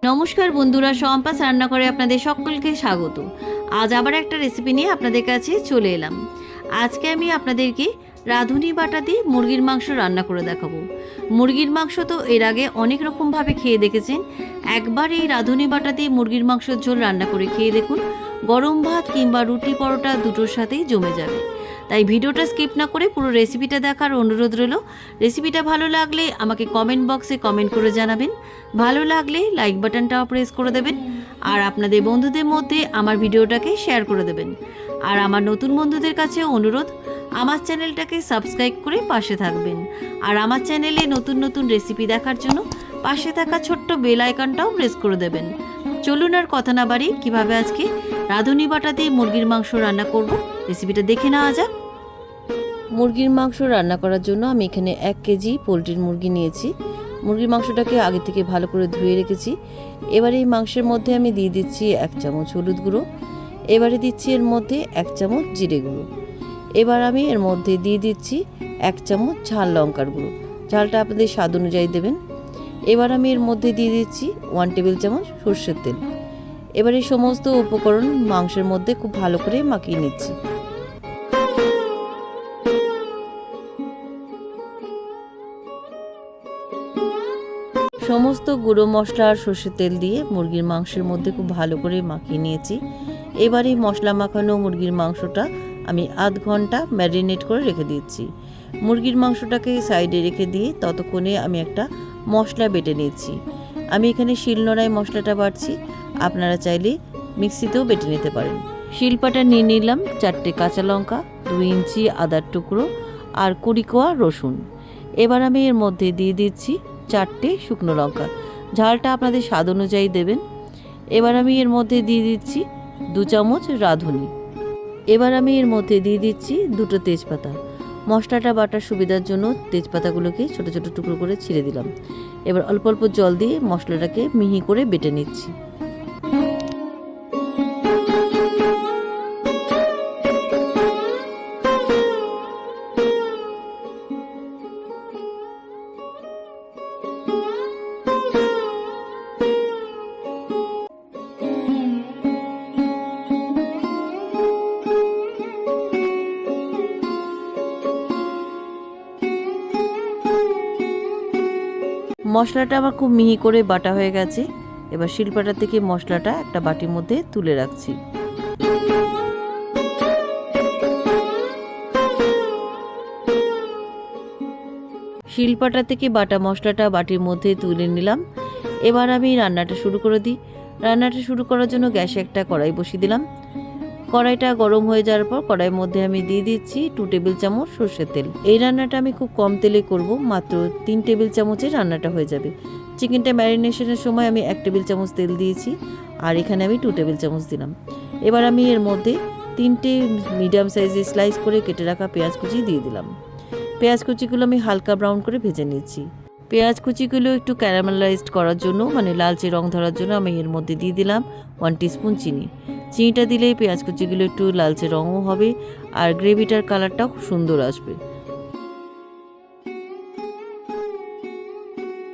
নমস্কার বন্ধুরা, সম্পাস রান্নাঘরে আপনাদের সকলকে স্বাগত। আজ আবার একটা রেসিপি নিয়ে আপনাদের কাছে চলে এলাম। আজকে আমি আপনাদেরকে রাঁধুনি বাটা দিয়ে মুরগির মাংস রান্না করে দেখাবো। মুরগির মাংস তো এর আগে অনেক রকমভাবে খেয়ে দেখেছেন। একবার এই রাঁধুনি বাটা দিয়ে মুরগির মাংসের ঝোল রান্না করে খেয়ে দেখুন, গরম ভাত কিংবা রুটি পরোটা দুটোর সাথেই জমে যাবে। তাই ভিডিওটা স্কিপ না করে পুরো রেসিপিটা দেখার অনুরোধ রইল। রেসিপিটা ভালো লাগলে আমাকে কমেন্ট বক্সে কমেন্ট করে জানাবেন, ভালো লাগলে লাইক বাটনটাও প্রেস করে দেবেন, আর আপনাদের বন্ধুদের মধ্যে আমার ভিডিওটাকে শেয়ার করে দেবেন। আর আমার নতুন বন্ধুদের কাছে অনুরোধ, আমার চ্যানেলটাকে সাবস্ক্রাইব করে পাশে থাকবেন। আর আমার চ্যানেলে নতুন নতুন রেসিপি দেখার জন্য পাশে থাকা ছোট্ট বেল আইকনটাও প্রেস করে দেবেন। চলুন আর কথা না বাড়ি, কীভাবে আজকে রাঁধুনি বাটা দিয়ে মুরগির মাংস রান্না করব রেসিপিটা দেখে নেওয়া যাক। মুরগির মাংস রান্না করার জন্য আমি এখানে 1 কেজি পোলট্রির মুরগি নিয়েছি। মুরগির মাংসটাকে আগে থেকে ভালো করে ধুয়ে রেখেছি। এবারে এই মাংসের মধ্যে আমি দিয়ে দিচ্ছি 1 চামচ হলুদ গুঁড়ো, এবারে দিচ্ছি এর মধ্যে 1 চামচ জিরে গুঁড়ো, এবার আমি এর মধ্যে দিয়ে দিচ্ছি 1 চামচ ঝাল লঙ্কার গুঁড়ো, ঝালটা আপনাদের স্বাদ অনুযায়ী দেবেন। এবার আমি এর মধ্যে দিয়ে দিচ্ছি 1 টেবিল চামচ সর্ষের তেল। এবার এই সমস্ত উপকরণ মাংসের মধ্যে খুব ভালো করে মাখিয়ে নিচ্ছি। সমস্ত গুঁড়ো মশলা আর সর্ষের তেল দিয়ে মুরগির মাংসের মধ্যে খুব ভালো করে মাখিয়ে নিয়েছি। এবার এই মশলা মাখানো মুরগির মাংসটা আমি আধ ঘন্টা ম্যারিনেট করে রেখে দিচ্ছি। মুরগির মাংসটাকে সাইডে রেখে দিয়ে ততক্ষণে আমি একটা মশলা বেটে নিচ্ছি। আমি এখানে শিলনোড়ায় মশলাটা বাটছি, আপনারা চাইলে মিক্সিতেও বেটে নিতে পারেন। শিলপাটা নিয়ে নিলাম 4টে কাঁচা লঙ্কা, 2 ইঞ্চি আদার টুকরো আর 20 কোয়া রসুন। এবার আমি এর মধ্যে দিয়ে দিচ্ছি 4টে শুকনো লঙ্কা, ঝালটা আপনাদের স্বাদ অনুযায়ী দেবেন। এবার আমি এর মধ্যে দিয়ে দিচ্ছি 2 চামচ রাঁধুনি। এবার আমি এর মধ্যে দিয়ে দিচ্ছি 2টো তেজপাতা। মশলাটা বাটার সুবিধার জন্য তেজপাতাগুলোকে ছোট ছোট টুকরো করে ছিঁড়ে দিলাম। এবার অল্প অল্প জল দিয়ে মশলাটাকে মিহি করে বেটে নিচ্ছি। মশলাটা আমার খুব মিহি করে বাটা হয়ে গেছে। এবার শিলপাটা থেকে মশলাটা একটা বাটির মধ্যে তুলে রাখছি। শিলপাটা থেকে বাটা মশলাটা বাটির মধ্যে তুলে নিলাম। এবার আমি রান্নাটা শুরু করে দিই। রান্নাটা শুরু করার জন্য গ্যাসে একটা কড়াই বসিয়ে দিলাম। কড়াইটা গরম হয়ে যাওয়ার পর কড়াইয়ের মধ্যে আমি দিয়ে দিচ্ছি 2 টেবিল চামচ সর্ষের তেল। এই রান্নাটা আমি খুব কম তেলে করব, মাত্র 3 টেবিল চামচে রান্নাটা হয়ে যাবে। চিকেনটা ম্যারিনেশনের সময় আমি 1 টেবিল চামচ তেল দিয়েছি, আর এখানে আমি 2 টেবিল চামচ দিলাম। এবার আমি এর মধ্যে 3টে মিডিয়াম সাইজের স্লাইস করে কেটে রাখা পেঁয়াজ কুচি দিয়ে দিলাম। পেঁয়াজ কুচিগুলো আমি হালকা ব্রাউন করে ভেজে নিচ্ছি। পেঁয়াজ কুচিগুলো একটু ক্যারামেলাইজড করার জন্য, মানে লালচে রং ধরার জন্য আমি এর মধ্যে দিয়ে দিলাম 1 টিস্পুন চিনি। চিনিটা দিলে পেঁয়াজ কুচিগুলো একটু লালচে রঙও হবে আর গ্রেভিটার কালারটাও খুব সুন্দর আসবে।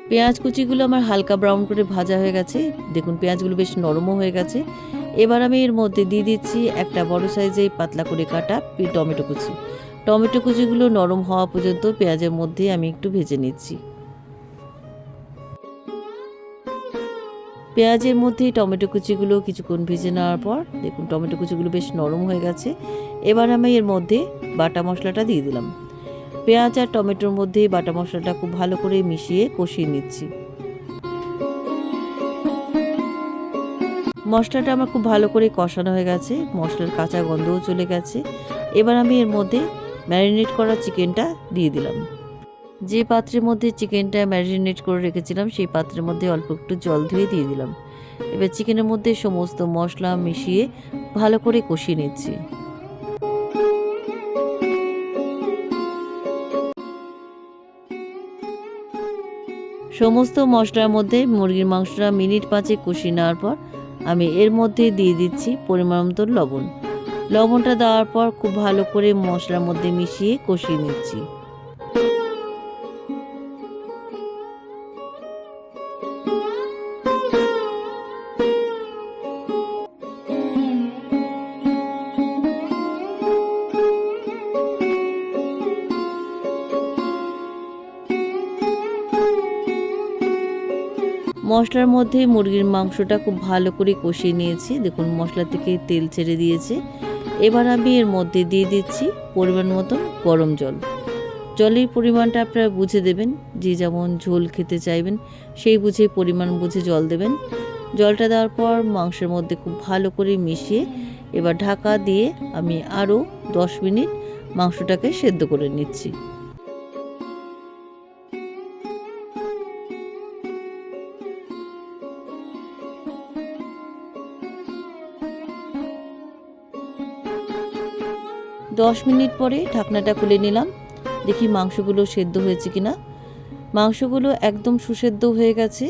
পেঁয়াজ কুচিগুলো আমার হালকা ব্রাউন করে ভাজা হয়ে গেছে, দেখুন পেঁয়াজগুলো বেশ নরমও হয়ে গেছে। এবার আমি এর মধ্যে দিয়ে দিচ্ছি একটা বড় সাইজে পাতলা করে কাটা টমেটো কুচি। টমেটো কুচিগুলো নরম হওয়া পর্যন্ত পেঁয়াজের মধ্যে আমি একটু ভেজে নিচ্ছি। পেঁয়াজের মধ্যে টমেটো কুচিগুলো কিছুক্ষণ ভেজে নেওয়ার পর দেখুন টমেটো কুচিগুলো বেশ নরম হয়ে গেছে। এবার আমি এর মধ্যে বাটা মশলাটা দিয়ে দিলাম। পেঁয়াজ আর টমেটোর মধ্যে বাটা মশলাটা খুব ভালো করে মিশিয়ে কষিয়ে নিচ্ছি। মশলাটা আমার খুব ভালো করে কষানো হয়ে গেছে, মশলার কাঁচা গন্ধও চলে গেছে। এবার আমি এর মধ্যে ম্যারিনেট করা চিকেনটা দিয়ে দিলাম। যে পাত্রের মধ্যে চিকেনটা ম্যারিনেট করে রেখেছিলাম সেই পাত্রের মধ্যে অল্প একটু জল ধুয়ে দিয়ে দিলাম। এবার চিকেনের মধ্যে সমস্ত মশলা মিশিয়ে ভালো করে কষিয়ে নিচ্ছি। সমস্ত মশলার মধ্যে মুরগির মাংসটা মিনিট 5 কষিয়ে নেওয়ার পর আমি এর মধ্যে দিয়ে দিচ্ছি পরিমাণ মতো লবণ। লবণটা দেওয়ার পর খুব ভালো করে মশলার মধ্যে মিশিয়ে কষিয়ে নিচ্ছি। মশলার মধ্যে মুরগির মাংসটা খুব ভালো করে কষিয়ে নিয়েছি। দেখুন মশলা থেকে তেল ছেড়ে দিয়েছে। এবার আমি এর মধ্যে দিয়ে দিচ্ছি পরিমাণ মতন গরম জল। জলের পরিমাণটা আপনারা বুঝে দেবেন, যে যেমন ঝোল খেতে চাইবেন সেই বুঝে পরিমাণ বুঝে জল দেবেন। জলটা দেওয়ার পর মাংসের মধ্যে খুব ভালো করে মিশিয়ে এবার ঢাকা দিয়ে আমি আরও 10 মিনিট মাংসটাকে সেদ্ধ করে নিচ্ছি। দশ মিনিট পরে ঢাকনাটা খুলে নিলাম, দেখি মাংসগুলো সেদ্ধ হয়েছে কিনা। মাংসগুলো একদম সুসেদ্ধ হয়ে গেছে,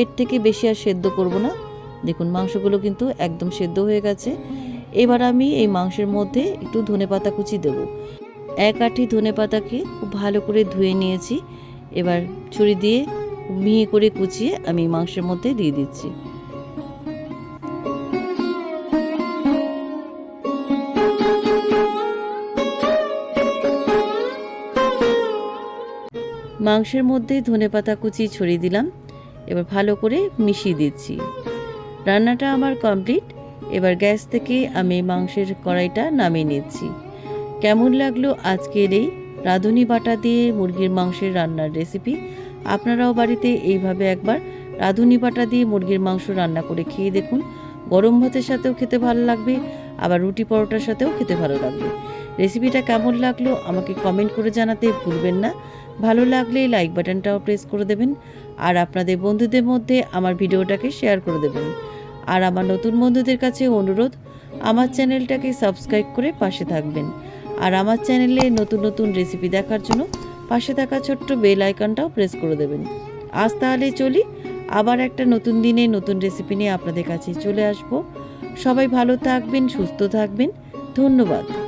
এর থেকে বেশি আর সেদ্ধ করব না। দেখুন মাংসগুলো কিন্তু একদম সেদ্ধ হয়ে গেছে। এবার আমি এই মাংসের মধ্যে একটু ধনেপাতা কুচি দেব। এক আঁটি ধনেপাতাকে খুব ভালো করে ধুয়ে নিয়েছি। এবার ছুরি দিয়ে মিহি করে কুচিয়ে আমি মাংসের মধ্যে দিয়ে দিচ্ছি। মাংসের মধ্যে ধনেপাতা কুচি ছড়িয়ে দিলাম। এবার ভালো করে মিশিয়ে দিচ্ছি। রান্নাটা আমার কমপ্লিট। এবার গ্যাস থেকে আমি মাংসের কড়াইটা নামিয়ে নিচ্ছি। কেমন লাগলো আজকের এই রাঁধুনি বাটা দিয়ে মুরগির মাংসের রান্নার রেসিপি? আপনারাও বাড়িতে এইভাবে একবার রাঁধুনি বাটা দিয়ে মুরগির মাংস রান্না করে খেয়ে দেখুন। গরম ভাতের সাথেও খেতে ভালো লাগবে, আবার রুটি পরোটার সাথেও খেতে ভালো লাগবে। রেসিপিটা কেমন লাগলো আমাকে কমেন্ট করে জানাতে ভুলবেন না। ভালো লাগলে লাইক বাটনটাও প্রেস করে দেবেন, আর আপনাদের বন্ধুদের মধ্যে আমার ভিডিওটাকে শেয়ার করে দেবেন। আর আমার নতুন বন্ধুদের কাছে অনুরোধ, আমার চ্যানেলটাকে সাবস্ক্রাইব করে পাশে থাকবেন। আর আমার চ্যানেলে নতুন নতুন রেসিপি দেখার জন্য পাশে থাকা ছোট্ট বেল আইকনটাও প্রেস করে দেবেন। আজ তাহলে চলি, আবার একটা নতুন দিনে নতুন রেসিপি নিয়ে আপনাদের কাছে চলে আসব। সবাই ভালো থাকবেন, সুস্থ থাকবেন। ধন্যবাদ।